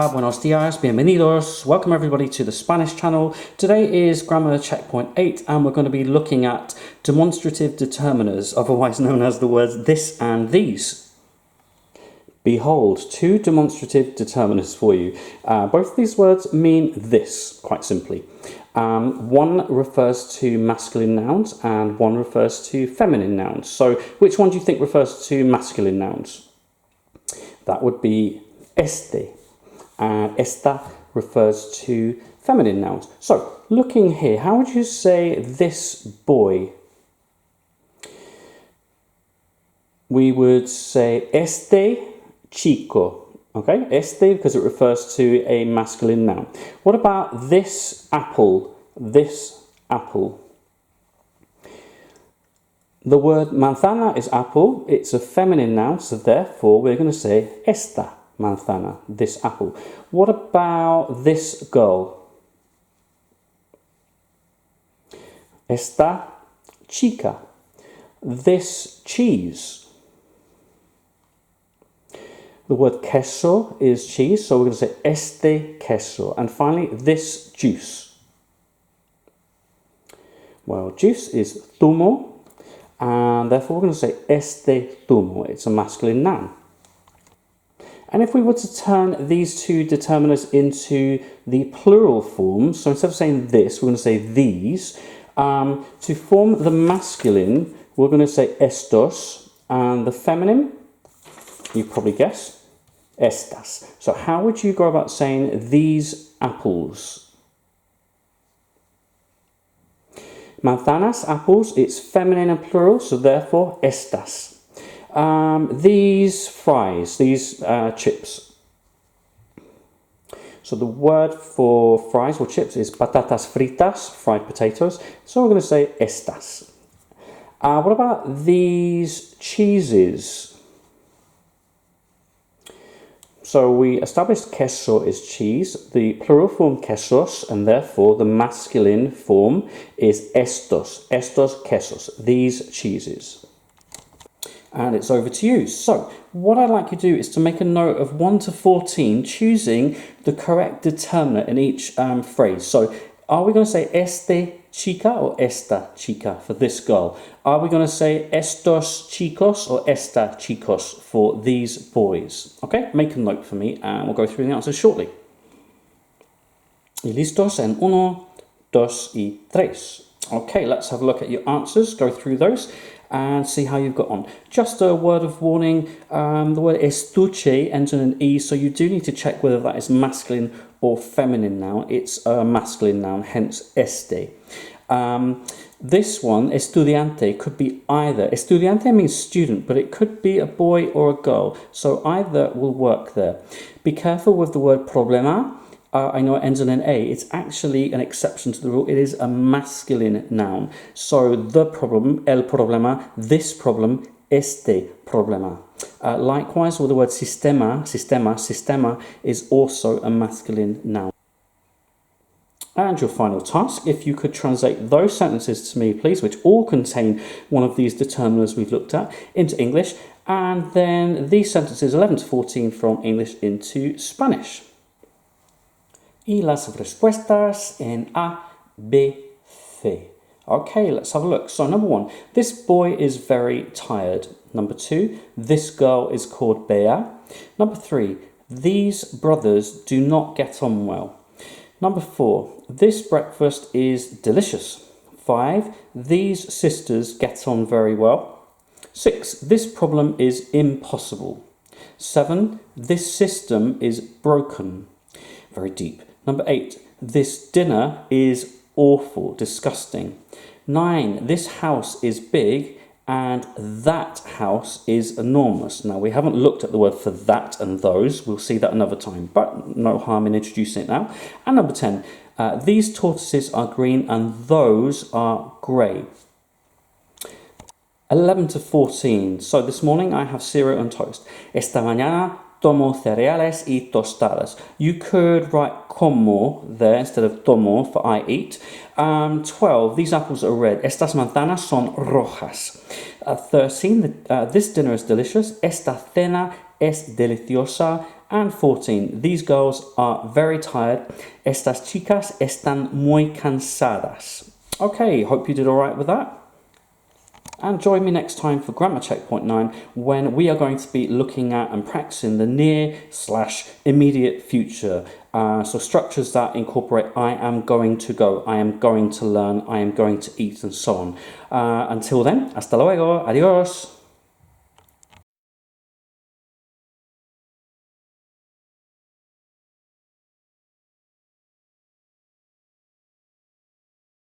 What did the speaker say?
Hola, buenos dias, bienvenidos. Welcome everybody to the Spanish channel. Today is grammar checkpoint 8 and we're going to be looking at demonstrative determiners, otherwise known as the words this and these. Behold, two demonstrative determiners for you. Both of these words mean this, quite simply. One refers to masculine nouns and one refers to feminine nouns. So which one do you think refers to masculine nouns? That would be este. And esta refers to feminine nouns. So, looking here, how would you say this boy? We would say este chico. Okay, este because it refers to a masculine noun. What about this apple? This apple. The word manzana is apple. It's a feminine noun, so therefore we're going to say esta manzana, this apple. What about this girl? Esta chica. This cheese. The word queso is cheese, so we're going to say este queso. And finally, this juice. Well, juice is zumo, and therefore we're going to say este zumo. It's a masculine noun. And if we were to turn these two determiners into the plural form, so instead of saying this, we're going to say these. To form the masculine, we're going to say estos, and the feminine, you probably guess, estas. So how would you go about saying these apples? Manzanas, apples, it's feminine and plural, so therefore estas. These fries, these chips. So the word for fries or chips is patatas fritas, fried potatoes. So we're going to say estas. What about these cheeses? So we established queso is cheese, the plural form quesos, and therefore the masculine form is estos, estos quesos, these cheeses. And it's over to you. So what I'd like you to do is to make a note of 1 to 14, choosing the correct determiner in each phrase. So are we going to say este chica or esta chica for this girl? Are we going to say estos chicos or esta chicos for these boys? Okay, make a note for me and we'll go through the answers shortly. Y listos en 1, 2 y 3. Okay, let's have a look at your answers, go through those and see how you've got on. Just a word of warning, the word estuche ends in an E, so you do need to check whether that is masculine or feminine noun. It's a masculine noun, hence este. This one, estudiante, could be either. Estudiante means student, but it could be a boy or a girl, so either will work there. Be careful with the word problema. I know it ends in an A. It's actually an exception to the rule. It is a masculine noun. So the problem, el problema, this problem, este problema. Likewise, with the word sistema, sistema is also a masculine noun. And your final task, if you could translate those sentences to me, please, which all contain one of these determiners we've looked at, into English, and then these sentences 11 to 14 from English into Spanish. Y las respuestas en A, B, C. Okay, let's have a look. So number 1, this boy is very tired. Number 2, this girl is called Bea. Number 3, these brothers do not get on well. Number 4, this breakfast is delicious. 5, these sisters get on very well. 6, this problem is impossible. 7, this system is broken. Very deep. Number 8, this dinner is awful, disgusting. 9, this house is big and that house is enormous. Now, we haven't looked at the word for that and those. We'll see that another time, but no harm in introducing it now. And number 10, these tortoises are green and those are grey. 11 to 14. So this morning I have cereal and toast. Esta mañana tomo cereales y tostadas. You could write como there instead of tomo for I eat. 12, these apples are red. Estas manzanas son rojas. 13, this dinner is delicious. Esta cena es deliciosa. And 14, these girls are very tired. Estas chicas están muy cansadas. Okay, hope you did all right with that. And join me next time for Grammar Checkpoint 9, when we are going to be looking at and practicing the near/immediate future. So structures that incorporate I am going to go, I am going to learn, I am going to eat, and so on. Until then, hasta luego, adios.